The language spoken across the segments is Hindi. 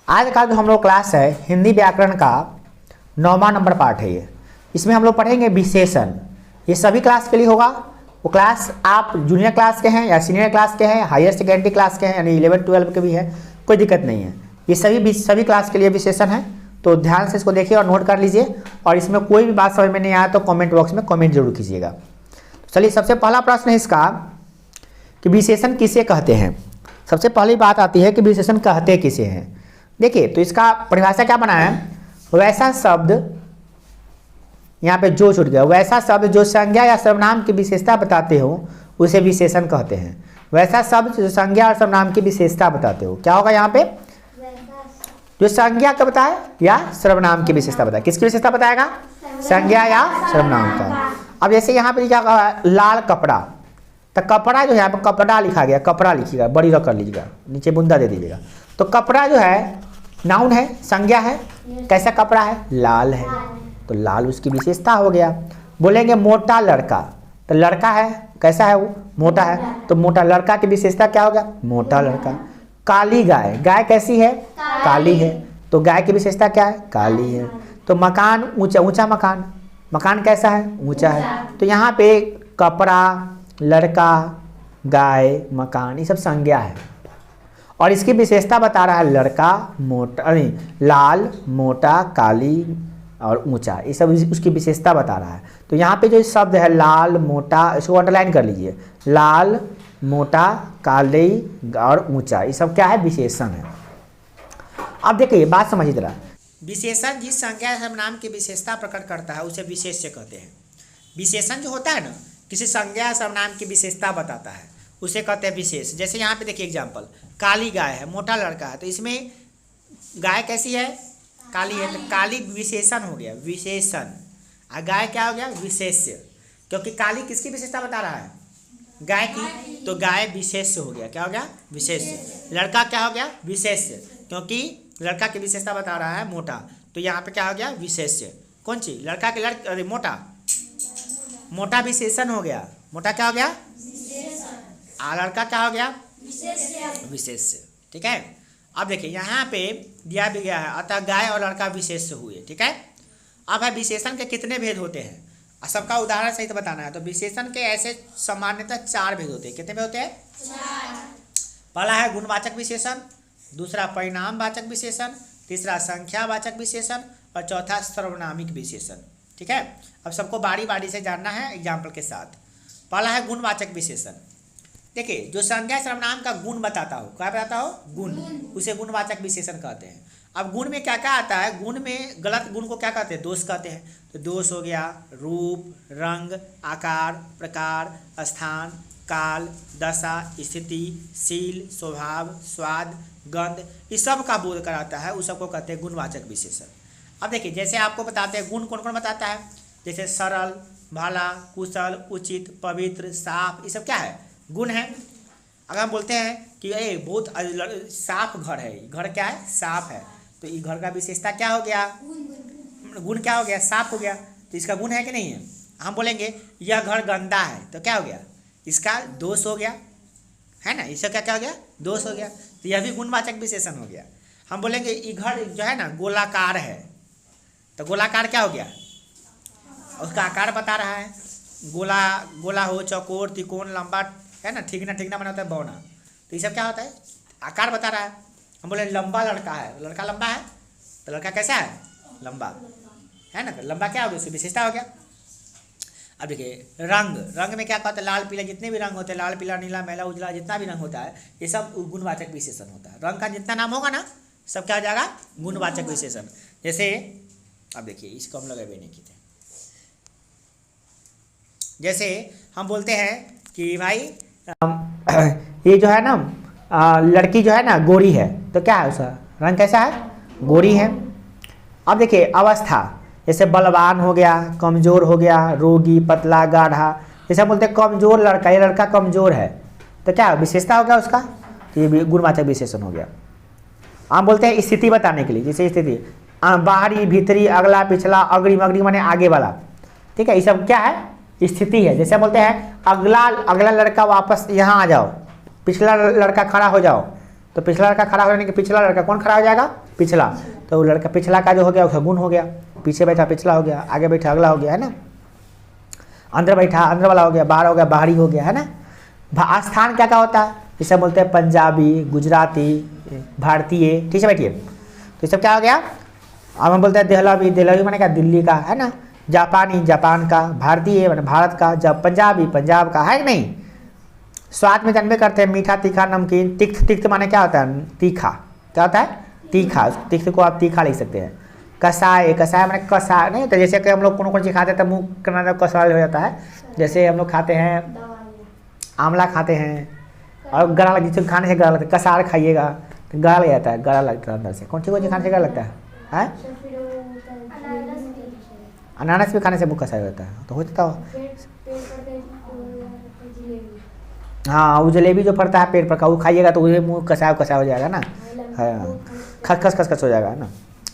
आज का जो हम लोग क्लास है हिंदी व्याकरण का 9वां नंबर पार्ट है ये। इसमें हम लोग पढ़ेंगे विशेषण। ये सभी क्लास के लिए होगा। वो क्लास आप जूनियर क्लास के हैं या सीनियर क्लास के हैं, हायर सेकेंडरी क्लास के हैं, यानी 11-12 के भी है, कोई दिक्कत नहीं है। ये सभी क्लास के लिए विशेषण है, तो ध्यान से इसको देखिए और नोट कर लीजिए। और इसमें कोई भी बात समझ में नहीं आया तो कमेंट बॉक्स में कमेंट जरूर कीजिएगा। तो चलिए, सबसे पहला प्रश्न है इसका कि विशेषण किसे कहते हैं। सबसे पहली बात आती है कि विशेषण कहते किसे हैं। देखिए, तो इसका परिभाषा क्या बना है, वैसा शब्द, यहाँ पे जो छूट गया, वैसा शब्द जो संज्ञा या सर्वनाम की विशेषता बताते हो उसे विशेषण कहते हैं। वैसा शब्द जो संज्ञा और सर्वनाम की विशेषता बताते हो, क्या होगा यहाँ पे, जो संज्ञा का बताए या सर्वनाम की विशेषता बताए। किसकी विशेषता बताएगा, संज्ञा या सर्वनाम का। अब जैसे यहाँ पे क्या कहा, लाल कपड़ा, तो कपड़ा जो है यहाँ पे कपड़ा लिखा गया, कपड़ा लिखिएगा, बड़ी रख कर लीजिएगा, नीचे बुंदा दे दीजिएगा। तो कपड़ा जो है नाउन है, संज्ञा है, कैसा कपड़ा है, लाल है, तो लाल उसकी विशेषता हो गया। बोलेंगे मोटा लड़का, तो लड़का है, कैसा है वो, मोटा है, तो मोटा लड़का की विशेषता क्या हो गया, मोटा लड़का। काली गाय, गाय कैसी है, काली है, तो गाय की विशेषता क्या है, काली है। तो मकान ऊंचा, ऊंचा मकान, मकान कैसा है, ऊंचा है। तो यहाँ पे कपड़ा, लड़का, गाय, मकान, ये सब संज्ञा है और इसकी विशेषता बता रहा है लड़का, मोटा, लाल, मोटा, काली और ऊंचा, ये सब उसकी विशेषता बता रहा है। तो यहाँ पे जो शब्द है लाल, मोटा, इसको अंडरलाइन कर लीजिए, लाल, मोटा, काली और ऊंचा, ये सब क्या है, विशेषण है। अब देखिए, बात समझिए जरा। विशेषण जिस संज्ञा या सर्वनाम की विशेषता प्रकट करता है उसे विशेष्य कहते हैं। विशेषण जो होता है ना, किसी संज्ञा या सर्वनाम की विशेषता बताता है, उसे कहते हैं विशेष। जैसे यहाँ पे देखिए एग्जाम्पल, काली गाय है, मोटा लड़का है, तो इसमें गाय कैसी है, काली है, तो काली विशेषण हो गया, विशेषण। और गाय क्या हो गया, विशेष्य, क्योंकि काली किसकी विशेषता बता रहा है, गाय की, तो गाय विशेष्य हो गया, क्या हो गया, विशेष्य। लड़का क्या हो गया, विशेष्य, क्योंकि लड़का की विशेषता बता रहा है मोटा, तो यहाँ पे क्या हो गया, विशेष्य। कौन सी, लड़का के अरे मोटा, मोटा विशेषण हो गया, मोटा क्या हो गया, लड़का क्या हो गया, विशेष्य। ठीक है। अब देखिए यहाँ पे दिया भी गया है, अतः गाय और लड़का विशेष्य हुए। ठीक है। अब है विशेषण के कितने भेद होते हैं, सबका उदाहरण सहित बताना है। तो विशेषण के ऐसे सामान्यतः 4 भेद होते हैं। कितने भेद होते हैं, 4। पहला है गुणवाचक विशेषण, दूसरा परिणामवाचक विशेषण, तीसरा संख्यावाचक विशेषण और चौथा सर्वनामिक विशेषण। ठीक है। अब सबको बारी बारी से जानना है एग्जाम्पल के साथ। पहला है गुणवाचक विशेषण। देखिए, जो संज्ञा सर्वनाम का गुण बताता हो, क्या बताता हो, गुण, उसे गुणवाचक विशेषण कहते हैं। अब गुण में क्या क्या आता है, गुण में गलत गुण को क्या कहते हैं, दोष कहते हैं। तो दोष हो गया रूप, रंग, आकार, प्रकार, स्थान, काल, दशा, स्थिति, शील, स्वभाव, स्वाद, गंध, इस सब का बोध कराता है, उस सबको कहते हैं गुणवाचक विशेषण। अब देखिए, जैसे आपको बताते हैं गुण कौन कौन बताता है, जैसे सरल, भला, कुशल, उचित, पवित्र, साफ, ये सब क्या है, गुण है। अगर हम बोलते हैं कि ये बहुत साफ घर है, घर क्या है, साफ है, तो ये घर का विशेषता क्या हो गया, गुण क्या हो गया, साफ हो गया, तो इसका गुण है कि नहीं है। हम बोलेंगे यह घर गंदा है, तो क्या हो गया, इसका दोष हो गया, है ना, इसका क्या क्या हो गया, दोष हो गया, तो यह भी गुणवाचक विशेषण हो गया। हम बोलेंगे ये घर जो है ना गोलाकार है, तो गोलाकार क्या हो गया, उसका आकार बता रहा है, गोला हो, चौकोर, त्रिकोण, लंबा, है ना, ठीक ना बना होता है बौना, तो ये सब क्या होता है, आकार बता रहा है। हम बोले लंबा लड़का है, लड़का लंबा है, तो लड़का कैसा है, लंबा है ना, तो लंबा क्या हो गया, उसकी विशेषता हो गया। अब देखिए रंग, रंग में क्या कहते हैं, लाल पीला, जितने भी रंग होते हैं, लाल पीला नीला मैला उजला, जितना भी रंग होता है, ये सब गुणवाचक विशेषण होता है। रंग का जितना नाम होगा ना, सब क्या हो जाएगा, गुणवाचक विशेषण। जैसे अब देखिए, इसको हम लगे नहीं किए, जैसे हम बोलते हैं कि भाई ये जो है ना लड़की जो है ना गोरी है, तो क्या है, उसका रंग कैसा है, गोरी है। अब देखिए अवस्था, जैसे बलवान हो गया, कमजोर हो गया, रोगी, पतला, गाढ़ा, जैसे हम बोलते हैं कमजोर लड़का, ये लड़का कमजोर है, तो क्या विशेषता हो गया उसका, तो ये गुणवाचक विशेषण हो गया। हम बोलते हैं स्थिति बताने के लिए, जैसे स्थिति बाहरी, भीतरी, अगला, पिछला, अग्रिम, अग्रिम माने आगे वाला, ठीक है, ये सब क्या है, स्थिति है। जैसे बोलते हैं अगला लड़का वापस यहाँ आ जाओ, पिछला लड़का खड़ा हो जाओ, तो पिछला लड़का खड़ा होने के पिछला लड़का कौन खड़ा हो जाएगा? पिछला। तो वो लड़का पिछला का जो हो गया उसका गुण हो गया, पीछे बैठा पिछला हो गया, आगे बैठा अगला हो गया, है ना। अंदर बैठा अंदर वाला हो गया, बाहर हो गया बाहरी हो गया, है ना। स्थान क्या क्या होता है? इसे बोलते हैं पंजाबी, गुजराती, भारतीय, ठीक है बैठिए। तो ये सब क्या हो गया? अब हम बोलते हैं देहलवी, देहलवी माने क्या? दिल्ली का, है ना। जापानी, जापान का। भारतीय माने भारत का। जब पंजाबी, पंजाब का, है कि नहीं। स्वाद में जानबे करते हैं, मीठा, तीखा, नमकीन। तिक्त, तिक्त माने क्या होता है? तीखा। क्या होता है? तीखा। तिक्त को आप तीखा लिख सकते हैं। कसाय, कसाय माने कसाय नहीं तो जैसे कि हम लोग कौन चीज़ खाते हैं तो मुँह करना कसाय हो जाता है। जैसे हम लोग खाते हैं आंवला खाते हैं और गला लग, जिसको खाने से गला लगता है, कसार खाइएगा तो गला लग जाता है, गला लगता है अंदर से। कौन सी खाने से गला लगता है? अनानास भी खाने से मुँह कसाई होता है, तो होता हो। हाँ, वो जलेबी जो फड़ता है पेड़ पर का, वो खाइएगा तो वही मुँह कसाया कसाया हो जाएगा ना। हाँ, खस खस खस हो जाएगा ना,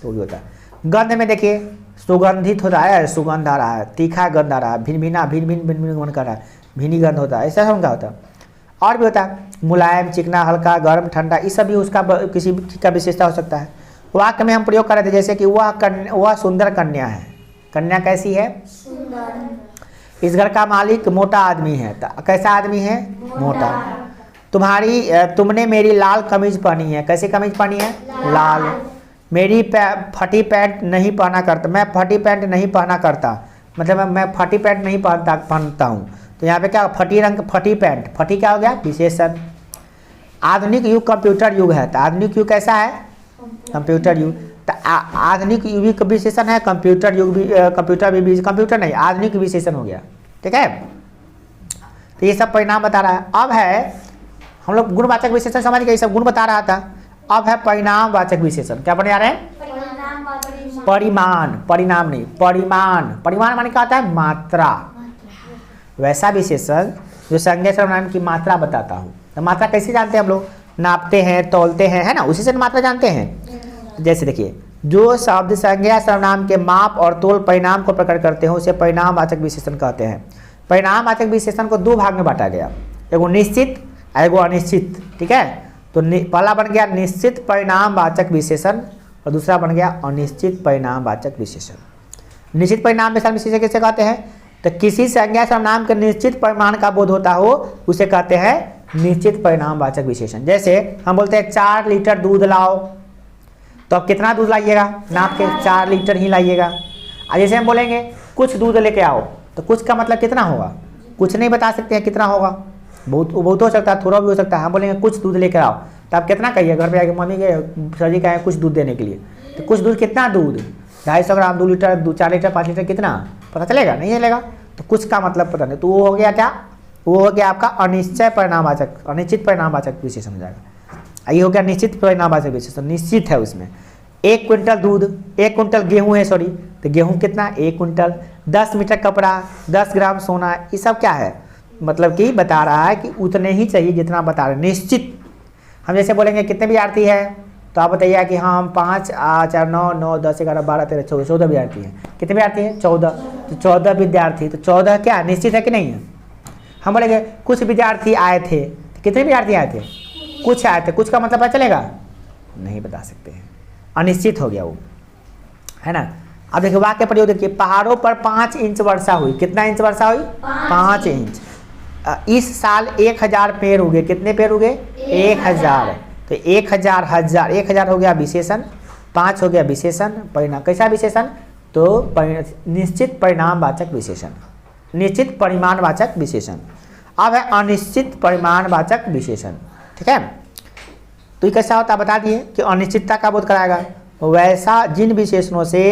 तो वो भी होता है। गंध में देखिए सुगंधित होता है, सुगंध आ रहा है, तीखा गंध आ रहा है, भिन भिना भिन भिन भिन भिन गंध कर रहा है, भिनी गंध होता है, ऐसा क्या होता है। और भी होता है मुलायम, चिकना, हल्का, गर्म, ठंडा, ये सब भी उसका किसी का विशेषता हो सकता है। वाक्य में हम प्रयोग कर रहे थे जैसे कि वह सुंदर कन्या है। कन्या कैसी है? इस घर का मालिक मोटा आदमी है। कैसा आदमी है? मोटा। तुमने मेरी लाल कमीज पहनी है। कैसी कमीज पहनी है? लाल। मेरी फटी पैंट नहीं पहना करता, मैं फटी पैंट नहीं पहना करता, मतलब मैं फटी पैंट नहीं पहनता हूँ। तो यहाँ पे क्या? फटी रंग, फटी पैंट, फटी क्या हो गया? विशेषण। आधुनिक युग कंप्यूटर युग है, तो आधुनिक युग कैसा है? कंप्यूटर युग। तो आधुनिक युग भी विशेषण है, कंप्यूटर युग भी, कंप्यूटर भी, कंप्यूटर नहीं, आधुनिक विशेषण हो गया, ठीक है। तो ये सब परिणाम बता रहा है। अब है हम लोग गुणवाचक विशेषण समझ गए, सब गुण बता रहा था। अब है परिणामवाचक विशेषण। क्या बने आ रहे हैं? परिमाण, परिणाम नहीं, परिमाण। परिमाण माने क्या होता है? मात्रा। वैसा विशेषण जो संज्ञा सर्वनाम की मात्रा बताता हूँ। तो मात्रा कैसे जानते हैं हम लोग? नापते हैं, तौलते हैं, है ना, उसी से मात्रा जानते हैं। जैसे देखिए, जो शब्द संज्ञा सर्वनाम के माप और तोल परिणाम को प्रकट करते हैं उसे परिणामवाचक विशेषण कहते हैं। परिणामवाचक विशेषण को दो भाग में बांटा गया, एगो निश्चित, एगो अनिश्चित, ठीक है। तो पहला बन गया निश्चित परिणामवाचक विशेषण और दूसरा बन गया अनिश्चित परिणामवाचक विशेषण। निश्चित परिणाम विशेषण किसे कहते हैं? तो किसी संज्ञा सर्वनाम के निश्चित परिमाण का बोध होता हो उसे कहते हैं निश्चित परिणामवाचक विशेषण। जैसे हम बोलते हैं 4 लीटर दूध लाओ, तो अब कितना दूध लाइएगा? नाप के 4 लीटर ही लाइएगा। और जैसे हम बोलेंगे कुछ दूध लेके आओ, तो कुछ का मतलब कितना होगा? कुछ नहीं बता सकते हैं कितना होगा, बहुत हो सकता है, थोड़ा भी हो सकता है। हम बोलेंगे कुछ दूध लेकर आओ, तो आप कितना कहिए? घर पे आके मम्मी के सर जी कहें कुछ दूध देने के लिए, तो कुछ दूध कितना दूध? 250 ग्राम, 2 लीटर, 4 लीटर, 5 लीटर, कितना पता चलेगा? नहीं चलेगा। तो कुछ का मतलब पता नहीं, तो वो हो गया क्या? वो हो गया आपका अनिश्चय परिणामवाचक, अनिश्चित परिणामवाचक विशेषण हो जाएगा। ये हो गया निश्चित परिणामवाचक विशेषण, निश्चित है उसमें। 1 क्विंटल दूध, 1 क्विंटल गेहूँ है, सॉरी, तो गेहूँ कितना? 1 क्विंटल। 10 मीटर कपड़ा, 10 ग्राम सोना, ये सब क्या है? मतलब कि बता रहा है कि उतने ही चाहिए जितना बता रहे, निश्चित। हम जैसे बोलेंगे कितने विद्यार्थी है, तो आप बताइए कि हाँ हम 5, 4, 9, 9, 10, 11, 12, 13, 14, 14 विद्यार्थी हैं। कितने विद्यार्थी हैं? 14। तो 14 विद्यार्थी, तो 14 क्या निश्चित है कि नहीं है? हम बोलेंगे कुछ विद्यार्थी आए थे, तो कितने विद्यार्थी आए थे? कुछ आए थे, कुछ का मतलब पता चलेगा? नहीं बता सकते हैं, अनिश्चित हो गया वो, है ना। अब देखिए वाक्य प्रयोग देखिए, पहाड़ों पर 5 इंच वर्षा हुई। कितना इंच वर्षा हुई? 5 इंच। इस साल 1000 पेड़ उगे। कितने पेड़ उगे? 1000। तो 1000 हो गया विशेषण, 5 हो गया विशेषण, परिणाम कैसा विशेषण? तो निश्चित परिणामवाचक विशेषण, निश्चित परिमाणवाचक विशेषण। अब है अनिश्चित परिमाणवाचक विशेषण, ठीक है। तो ये कैसा होता है बता दिए कि अनिश्चितता का बोध कराएगा। वैसा जिन विशेषणों से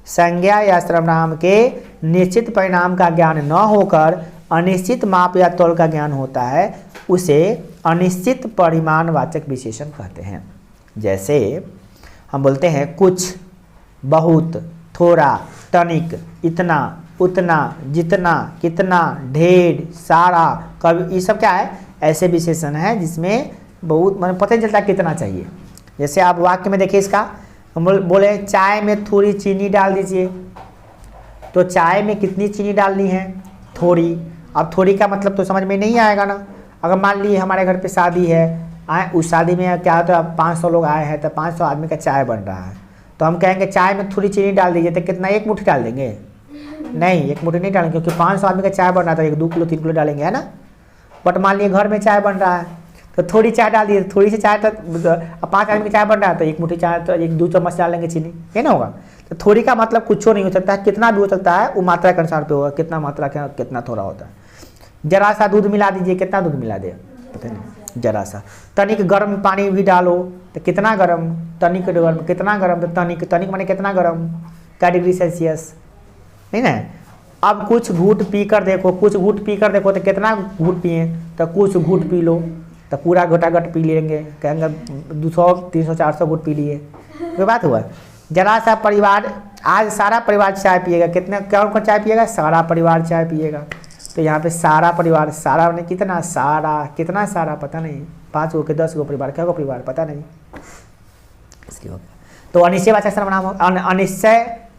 संज्ञा या सर्वनाम के निश्चित परिणाम का ज्ञान न होकर अनिश्चित माप या तौल का ज्ञान होता है उसे अनिश्चित परिमाणवाचक विशेषण कहते हैं। जैसे हम बोलते हैं कुछ, बहुत, थोड़ा, तनिक, इतना, उतना, जितना, कितना, ढेर, सारा, कभी, ये सब क्या है? ऐसे विशेषण है जिसमें बहुत मतलब पता नहीं चलता कितना चाहिए। जैसे आप वाक्य में देखिए इसका, हम बोले चाय में थोड़ी चीनी डाल दीजिए, तो चाय में कितनी चीनी डालनी है? थोड़ी। अब थोड़ी का मतलब तो समझ में नहीं आएगा ना। अगर मान लीजिए हमारे घर पे शादी है, आए उस शादी में क्या होता है, 500 लोग आए हैं तो 500 आदमी का चाय बन रहा है, तो हम कहेंगे चाय में थोड़ी चीनी डाल दीजिए, तो कितना, 1 मुट्ठी डाल देंगे? नहीं, 1 मुट्ठी नहीं डालेंगे, क्योंकि 500 आदमी का चाय बन रहा था, 1 2 किलो 3 किलो डालेंगे, है ना। बट मान लिए घर में चाय बन रहा है तो थोड़ी चाय डाल दीजिए, थोड़ी सी चाय तो 5 आदमी की चाय बन रहा है तो 1 मुट्ठी चाय तो 1-2 चम्मच डाल लेंगे चीनी, ये ना होगा। तो थोड़ी का मतलब कुछ नहीं हो सकता है, कितना भी हो सकता है, वो मात्रा के अनुसार पे होगा, कितना मात्रा का कितना थोड़ा होता है। जरा सा दूध मिला दीजिए, कितना दूध मिला दे पता नहीं, जरा सा। तनिक गर्म पानी भी डालो तो कितना गर्म, तनिक गर्म कितना गर्म, तो तनिक, तनिक माने कितना गर्म, क्या डिग्री सेल्सियस, नहीं ना। अब कुछ घूट पी कर देखो, कुछ घूट पी कर देखो तो कितना घूट पिए, तो कुछ घूट पी लो तो पूरा घटाघट पी लेंगे, कहेंगे 200 300 400 घूट पी लिए, कोई बात हुआ। जरा सा परिवार, आज सारा परिवार चाय पिएगा, कितने कौन चाय पिएगा, सारा परिवार चाय पिएगा। तो यहाँ पे सारा परिवार, सारा ने कितना सारा, कितना सारा पता नहीं, 5 गो के 10 गो परिवार, क्या गो परिवार पता नहीं, इसलिए हो गया। तो अनिश्चयवाचक सर्वनाम हो,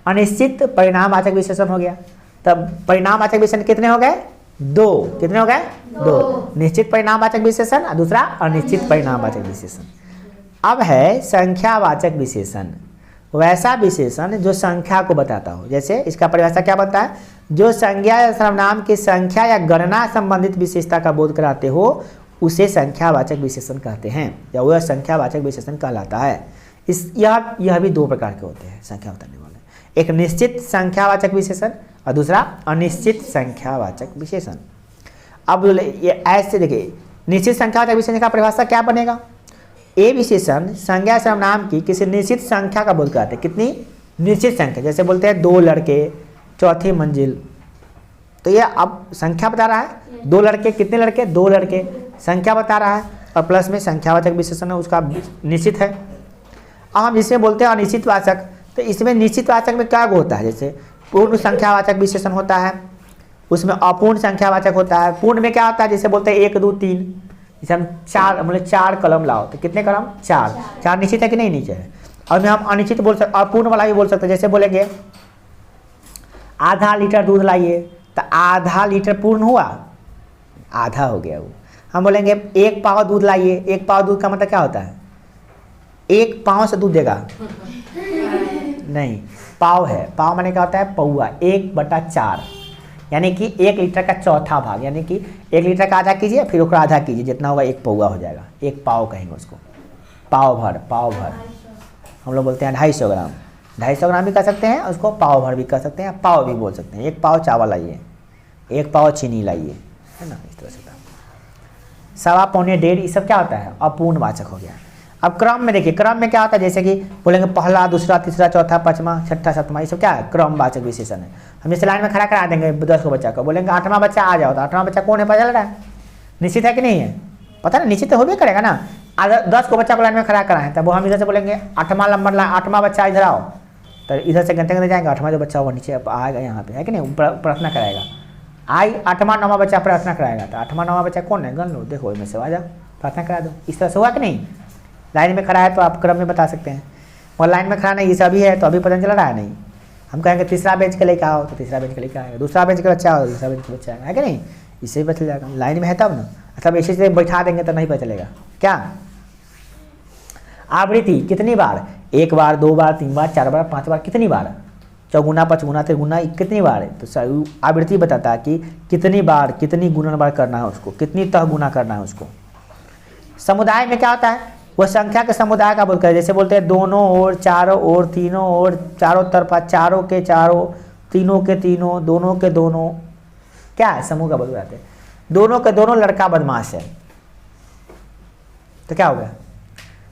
अनिश्चित परिणामवाचक विशेषण हो गया। तब परिणामवाचक विशेषण कितने हो गए, 2, कितने हो गए, 2, निश्चित परिणामवाचक विशेषण और दूसरा अनिश्चित परिणामवाचक विशेषण। अब है संख्यावाचक विशेषण, वैसा विशेषण जो संख्या को बताता हो। जैसे इसका परिभाषा क्या बनता है, जो संज्ञा या सर्वनाम की संख्या या गणना संबंधित विशेषता का बोध कराते हो उसे संख्यावाचक विशेषण कहते हैं, या वह संख्यावाचक विशेषण कहलाता है। यह भी 2 प्रकार के होते हैं संख्या बताने वाले, एक निश्चित संख्यावाचक विशेषण और दूसरा अनिश्चित संख्यावाचक विशेषण। अब ये ऐसे देखिए, निश्चित संख्यावाचक विशेषण का परिभाषा क्या बनेगा, ए विशेषण संज्ञा सर्वनाम की किसी निश्चित संख्या का बोध कराते हैं, कितनी निश्चित संख्या, जैसे बोलते हैं 2 लड़के चौथी मंजिल, तो ये अब संख्या बता रहा है, 2 लड़के, कितने लड़के, 2 लड़के, संख्या बता रहा है, और प्लस में संख्यावाचक विशेषण है उसका निश्चित है। अब हम जिसमें बोलते हैं अनिश्चित वाचक, तो इसमें निश्चित वाचक में क्या होता है, जैसे पूर्ण संख्यावाचक विशेषण होता है, उसमें अपूर्ण संख्यावाचक होता है। पूर्ण में क्या होता है, जैसे बोलते हैं 1 2 3, जैसे हम 4 मतलब 4 कलम लाओ, तो कितने कलम, 4 निश्चित है कि नहीं, नीचे है। और में हम अनिश्चित बोल सकते, अपूर्ण वाला भी बोल सकते हैं, जैसे बोलेंगे आधा लीटर दूध लाइए, तो आधा लीटर पूर्ण हुआ, आधा हो गया वो। हम बोलेंगे 1 पाव दूध लाइए, 1 पाव दूध का मतलब क्या होता है, 1 पाव से दूध देगा नहीं, पाव है, पाव माने क्या होता है, पौआ, 1/4, यानी कि 1 लीटर का चौथा भाग, यानी कि 1 लीटर का आधा कीजिए फिर उसका आधा कीजिए, जितना होगा 1 पौआ हो जाएगा, 1 पाव कहेंगे उसको, पाव भर हम लोग बोलते हैं 250 ग्राम, 250 ग्राम भी कह सकते हैं, उसको पाव भर भी कह सकते हैं, पाव भी बोल सकते हैं। 1 पाव चावल लाइए, 1 पाव चीनी लाइए, है ना, इस तरह से। 1.25 पौने 1.5 ये सब क्या होता है, अपूर्ण वाचक हो गया। अब क्रम में देखिए, क्रम में क्या होता है, जैसे कि बोलेंगे पहला, दूसरा, तीसरा, चौथा, 5वां, 6ठा, 7वां, ये सब क्या है, क्रमवाचक विशेषण है। हम इस लाइन में खड़ा करा देंगे 10 को बच्चा को, बोलेंगे 8वां बच्चा आ जाओ, तो 8वां बच्चा कौन है पता चल रहा है, निश्चित है कि नहीं है, पता ना, निश्चित तो हो भी करेगा ना। 10 को बच्चा को लाइन में खड़ा कराएं, तब वो हम इधर से बोलेंगे 8वां नंबर लाइन, 8वां बच्चा इधर आओ, तो इधर से गनते जाएंगे, 8वां जो बच्चा होगा नीचे आएगा यहाँ पे, है कि नहीं, प्रार्थना कराएगा, 8वां 9वां बच्चा प्रार्थना कराएगा, तो 8वां 9वां बच्चा कौन है, गन लो, देखो इनमें से आ जाओ, प्रार्थना करा दो। इस तरह से हुआ कि नहीं, लाइन में खड़ा है तो आप क्रम में बता सकते हैं, और लाइन में खड़ा नहीं, ये सभी है तो अभी पता चल रहा है नहीं। हम कहेंगे तीसरा बेंच के लेकर आओ, तो तीसरा बेंच के लेकर आएगा, दूसरा बेंच का बच्चा आओ, दूसरा बेंच का बच्चा आएगा, है कि नहीं, इससे भी पता चल जाएगा, लाइन में है तब ना। मतलब ऐसे से बैठा देंगे तो नहीं पता चलेगा। क्या आवृत्ति कितनी बार, 1 बार, 2 बार, 3 बार, 4 बार, 5 बार, कितनी बार, चौगुना, पचगुना, त्रिगुना, कितनी बार है, तो आवृत्ति बताता है कि कितनी बार, कितनी गुणन बार करना है उसको, कितनी तह गुना करना है उसको। समुदाय में क्या होता है, वह संख्या के समुदाय का बोलते हैं, जैसे बोलते हैं दोनों ओर, चारों ओर, तीनों ओर, चारों तरफा, चारों के चारों, तीनों के तीनों, दोनों के दोनों, क्या है, समूह का बोल जाते हैं। दोनों के दोनों लड़का बदमाश है, तो क्या हो गया,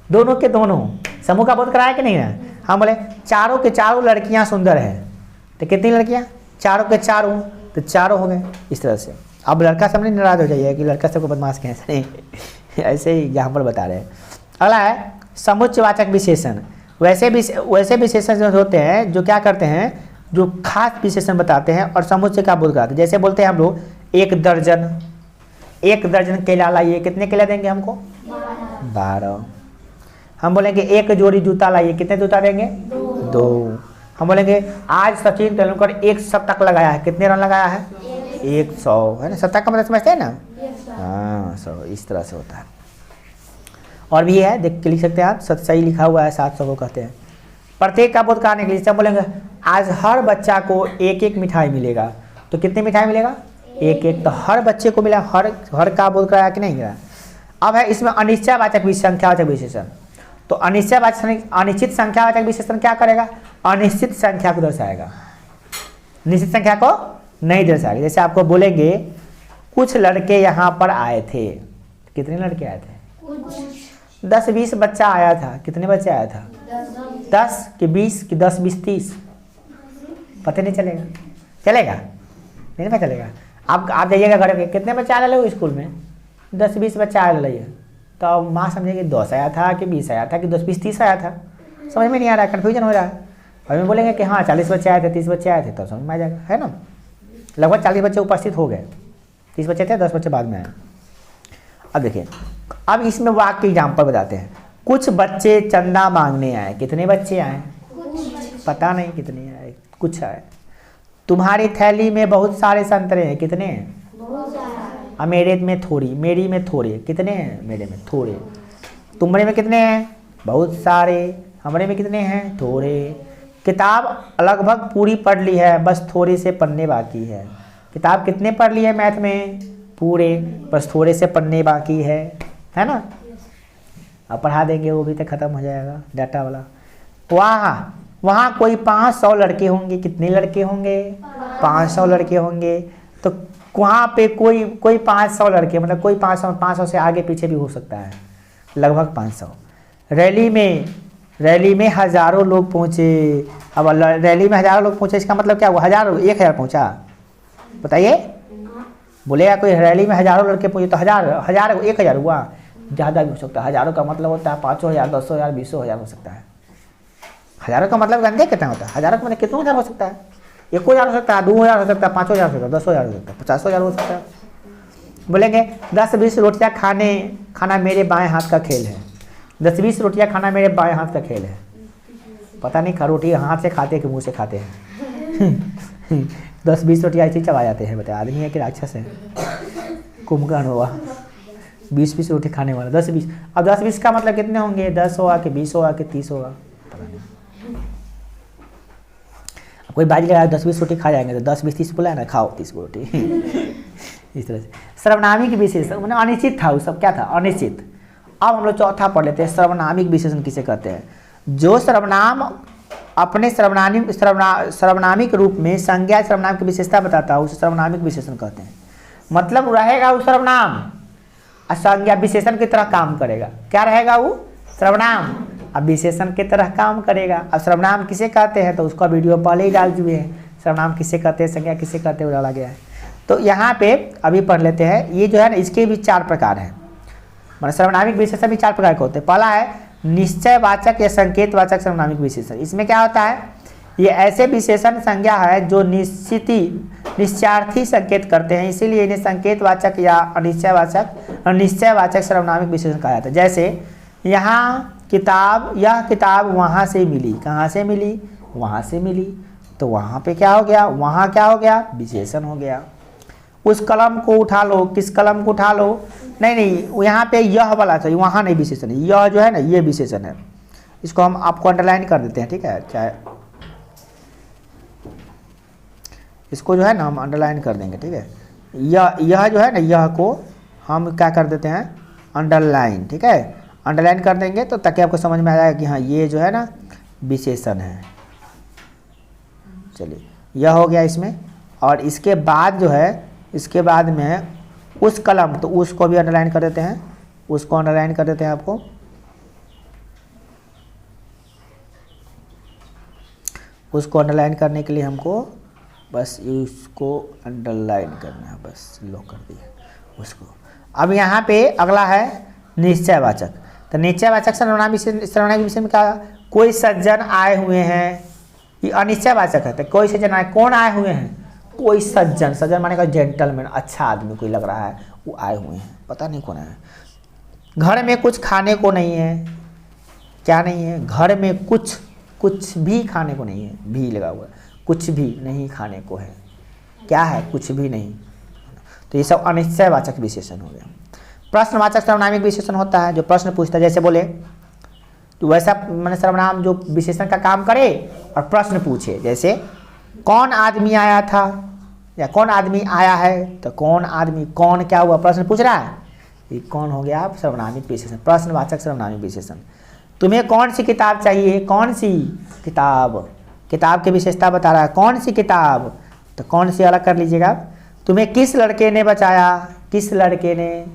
दोनों के दोनों, समूह का बोध कराया कि नहीं है। हम बोले चारों के चारों लड़कियां सुंदर है, तो कितनी लड़कियां, चारों के चारों, तो चारों हो गए, इस तरह से। अब लड़का सब नहीं नाराज हो जाइए कि लड़का सबको बदमाश कहें, नहीं ऐसे ही यहाँ पर बता रहे हैं। अगला है समुच्चयवाचक विशेषण, वैसे विशेषण जो होते हैं जो क्या करते हैं, जो खास विशेषण बताते हैं और समुच्चय का बोध कराते हैं। जैसे बोलते हैं हम लोग 1 दर्जन केला लाइए, कितने केला देंगे हमको, 12। हम बोलेंगे 1 जोड़ी जूता लाइए, कितने जूता देंगे, 2। हम बोलेंगे आज सचिन तेंदुलकर 1 शतक लगाया है, कितने रन लगाया है, 100, है ना, शतक का मतलब समझते हैं ना, हाँ 100, इस तरह से होता है। और भी है, देख के लिख सकते हैं आप, सही लिखा हुआ है, 700 को कहते हैं। प्रत्येक का बोध कराने के लिए हम बोलेंगे आज हर बच्चा को एक एक मिठाई मिलेगा, तो कितनी मिठाई मिलेगा? एक एक। तो हर बच्चे को मिला, हर का बोध कराया कि नहीं कराया। अब है इसमें अनिश्चयवाचक संख्यावाचक विशेषण। तो अनिश्चित संख्यावाचक विशेषण क्या करेगा? अनिश्चित संख्या को दर्शाएगा, निश्चित संख्या को नहीं दर्शाएगा। जैसे आपको बोलेंगे कुछ लड़के यहाँ पर आए थे, कितने लड़के आए थे? 10-20 बच्चा आया था। कितने बच्चे आया था? 10 कि 20 कि 10 20 30? पता नहीं चलेगा, चलेगा नहीं पता चलेगा। आप जाइएगा घर पे, कितने बच्चे आ रहे स्कूल में? 10-20 बच्चा आ रहे हैं। तो अब माँ समझेगी 10 आया था कि 20 आया था कि 10 20 30 आया था, समझ में नहीं आ रहा है, कन्फ्यूजन हो रहा है। और में बोलेंगे कि हाँ 40 बच्चे आए थे, 30 बच्चे आए थे, तो समझ में आ जाएगा, है ना। लगभग 40 बच्चे उपस्थित हो गए, 30 बच्चे थे, 10 बच्चे बाद में आए। अब देखिए, अब इसमें वाक्य एग्जाम्पल बताते हैं। कुछ बच्चे चंदा मांगने आए। कितने बच्चे आए? पता नहीं कितने आए, कुछ आए। तुम्हारी थैली में बहुत सारे संतरे हैं। कितने हैं? मेरे में थोड़ी, मेरी में थोड़े। कितने हैं? मेरे में थोड़े। तुम्हारे में कितने हैं? बहुत सारे। हमारे में कितने हैं? थोड़े। किताब लगभग पूरी पढ़ ली है, बस थोड़े से पन्ने बाकी है। किताब कितने पढ़ ली है मैथ में? पूरे, बस थोड़े से पन्ने बाकी है ना। अब पढ़ा देंगे वो भी तो खत्म हो जाएगा डाटा वाला। वहाँ कोई 500 लड़के होंगे। कितने लड़के होंगे? 500 लड़के होंगे। तो वहाँ पे कोई 500 लड़के, मतलब कोई 500 से आगे पीछे भी हो सकता है, लगभग 500। रैली में हजारों लोग पहुँचे। अब रैली में हजारों लोग पहुँचे, इसका मतलब क्या हुआ? 1000 पहुँचा? बताइए, बोलेगा कोई रैली में हजारों लड़के पहुँचे तो 1000 हुआ? ज़्यादा भी हो सकता है। हजारों का मतलब होता है 5000, 10,000, 20,000 हो सकता है। हजारों का मतलब गंदे कितना होता है? हजारों का मतलब कितना हजार हो सकता है? 1,000 हो सकता है, 2,000 हो सकता है, 5,000 हो सकता है, 10,000 हो सकता है, 50,000 हो सकता है। बोलेंगे 10-20 रोटियां खाना मेरे बाएं हाथ का खेल है। 10-20 रोटियां खाना मेरे बाएं हाथ का खेल है। पता नहीं रोटी हाथ से खाते कि मुंह से खाते हैं। 10-20 रोटियां ऐसे ही चबा जाते हैं। बताए आदमी है कि राक्षस है? कुंभकर्ण हुआ 20-20 रोटी खाने वाला। 10-20, अब 10-20 का मतलब कितने होंगे? 10 होगा कि 20 होगा कि 30 होगा? पता नहीं। कोई बाजी लगाया 10-20 रोटी खा जाएंगे तो 10-20-30 बोला है ना, खाओ 30 रोटी। इस तरह से सर्वनामिक विशेषण मतलब अनिश्चित था, वो सब क्या था? अनिश्चित। अब हम लोग चौथा पढ़ लेते हैं, सर्वनामिक विशेषण किसे कहते हैं? जो सर्वनाम अपने सर्वनामिक रूप में संज्ञा सर्वनाम की विशेषता बताता है, उसे सर्वनामिक विशेषण कहते हैं। मतलब रहेगा वो सर्वनाम संज्ञा विशेषण की तरह काम करेगा। क्या रहेगा वो? सर्वनाम अब विशेषण की तरह काम करेगा। अब सर्वनाम किसे कहते हैं तो उसका वीडियो पहले ही डाल चुके हैं। सर्वनाम किसे कहते हैं, संज्ञा किसे कहते हैं, वो डाला गया है। तो यहाँ पे अभी पढ़ लेते हैं। ये जो है ना, इसके भी 4 प्रकार हैं। मतलब सर्वनामिक विशेषण भी 4 प्रकार के होते हैं। पहला है निश्चयवाचक या संकेतवाचक सर्वनामिक विशेषण। इसमें क्या होता है? ये ऐसे विशेषण संज्ञा है जो निश्चयार्थी संकेत करते हैं, इसीलिए इन्हें संकेतवाचक या अनिश्चयवाचक सर्वनामिक विशेषण कहा जाता है। जैसे यहाँ यह किताब वहाँ से मिली। कहाँ से मिली? वहाँ से मिली। तो वहाँ पे क्या हो गया? वहाँ क्या हो गया? विशेषण हो गया। उस कलम को उठा लो। किस कलम को उठा लो? नहीं, यहाँ पे यह वाला चाहिए, वहाँ नहीं विशेषण है। यह जो है ना, ये विशेषण है। इसको हम आपको अंडरलाइन कर देते हैं, ठीक है? चाहे इसको जो है ना हम अंडरलाइन कर देंगे, ठीक है? यह जो है ना, यह को हम क्या कर देते हैं? अंडरलाइन, ठीक है? अंडरलाइन कर देंगे तो ताकि आपको समझ में आ जाएगा कि हाँ ये जो है ना विशेषण है। चलिए, यह हो गया इसमें। और इसके बाद जो है, इसके बाद में उस कलम, तो उसको भी अंडरलाइन कर देते हैं। उसको अंडरलाइन कर देते हैं आपको। उसको अंडरलाइन करने के लिए हमको बस उसको अंडरलाइन करना है, बस लो कर दिया उसको। अब यहाँ पे अगला है निश्चयवाचक। तो निश्चयवाचक सर्वनाम विशेषण में क्या? कोई सज्जन आए हुए हैं, ये अनिश्चयवाचक है। तो कोई सज्जन आए, कौन आए हुए हैं? कोई सज्जन। सज्जन माने का जेंटलमैन, अच्छा आदमी कोई लग रहा है, वो आए हुए हैं, पता नहीं कौन है। घर में कुछ खाने को नहीं है। क्या नहीं है? घर में कुछ भी खाने को नहीं है, भी लगा हुआ है। कुछ भी नहीं खाने को है। क्या है? कुछ भी नहीं। तो ये सब अनिश्चयवाचक विशेषण हो गया। प्रश्नवाचक सर्वनामिक विशेषण होता है जो प्रश्न पूछता है, जैसे बोले तो वैसा मैंने सर्वनाम जो विशेषण का काम करे और प्रश्न पूछे। जैसे कौन आदमी आया था या कौन आदमी आया है, तो कौन आदमी, कौन क्या हुआ, प्रश्न पूछ रहा है, ये कौन हो गया सर्वनामिक विशेषण, प्रश्नवाचक सर्वनामिक विशेषण। तुम्हें कौन सी किताब चाहिए, कौन सी किताब, किताब की विशेषता बता रहा है, कौन सी किताब, तो कौन सी अलग कर लीजिएगा। तुम्हें किस लड़के ने बचाया, किस लड़के ने,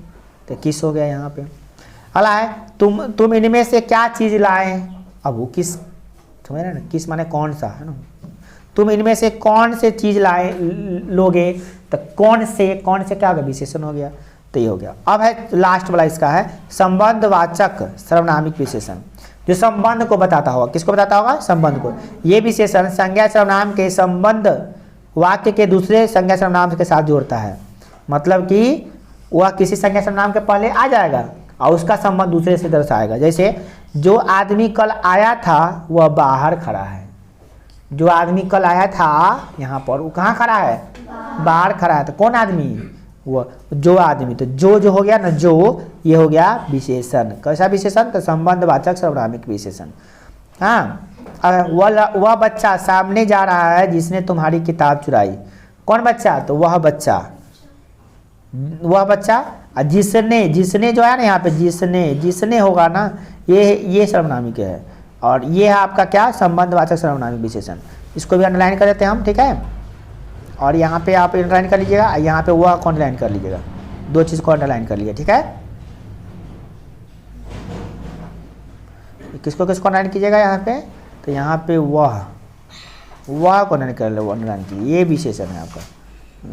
तो किस हो गया यहाँ पे। अला है तुम इनमें से क्या चीज़ लाए, अब वो किस, समझ रहे ना, किस माने कौन सा है ना। तुम इनमें से कौन से चीज़ लाए लोगे, तो कौन से क्या होगा, विशेषण हो गया, तो ये हो गया। अब है लास्ट वाला इसका है संबंधवाचक सर्वनामिक विशेषण, जो संबंध को बताता होगा। किसको बताता होगा, संबंध को। ये विशेषण संज्ञा सर्वनाम के संबंध वाक्य के दूसरे संज्ञा सर्वनाम के साथ जोड़ता है। मतलब कि वह किसी संज्ञा सर्वनाम के पहले आ जाएगा और उसका संबंध दूसरे से दर्शाएगा। जैसे जो आदमी कल आया था वह बाहर खड़ा है, जो आदमी कल आया था यहाँ पर वो कहाँ खड़ा है, बाहर खड़ा है। तो कौन आदमी, वो जो आदमी, तो जो हो गया ना, जो ये हो गया विशेषण। कैसा विशेषण, तो संबंधवाचक सर्वनामिक विशेषण। हाँ, वह बच्चा सामने जा रहा है जिसने तुम्हारी किताब चुराई। कौन बच्चा, तो वह बच्चा, वह बच्चा। जिसने जो है ना यहाँ पे जिसने होगा ना, ये सर्वनामिक है। और ये है आपका क्या, संबंधवाचक सर्वनामिक विशेषण। इसको भी अंडरलाइन कर देते हैं हम, ठीक है। और यहाँ पे आप अंडरलाइन कर लीजिएगा, यहाँ पे वह को अंडरलाइन कर लीजिएगा, दो चीज़ को अंडरलाइन कर लीजिए, ठीक है। किसको अंडरलाइन कीजिएगा यहाँ पे, तो यहाँ पे वह को अंडरलाइन कीजिए। ये विशेषण है आपका,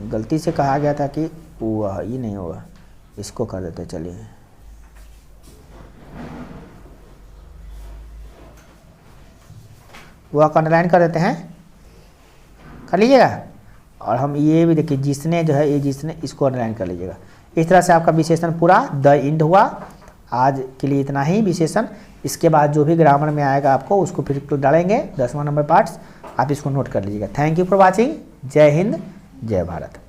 गलती से कहा गया था कि वह, ये नहीं होगा, इसको कर देते। चलिए वह को अंडरलाइन कर देते हैं, कर लीजिएगा। और हम ये भी देखिए जिसने जो है, ये जिसने, इसको अंडरलाइन कर लीजिएगा। इस तरह से आपका विशेषण पूरा द एंड हुआ। आज के लिए इतना ही विशेषण। इसके बाद जो भी ग्रामर में आएगा आपको उसको फिर डालेंगे 10वां नंबर पार्ट्स, आप इसको नोट कर लीजिएगा। Thank you for watching. जय हिंद, जय भारत।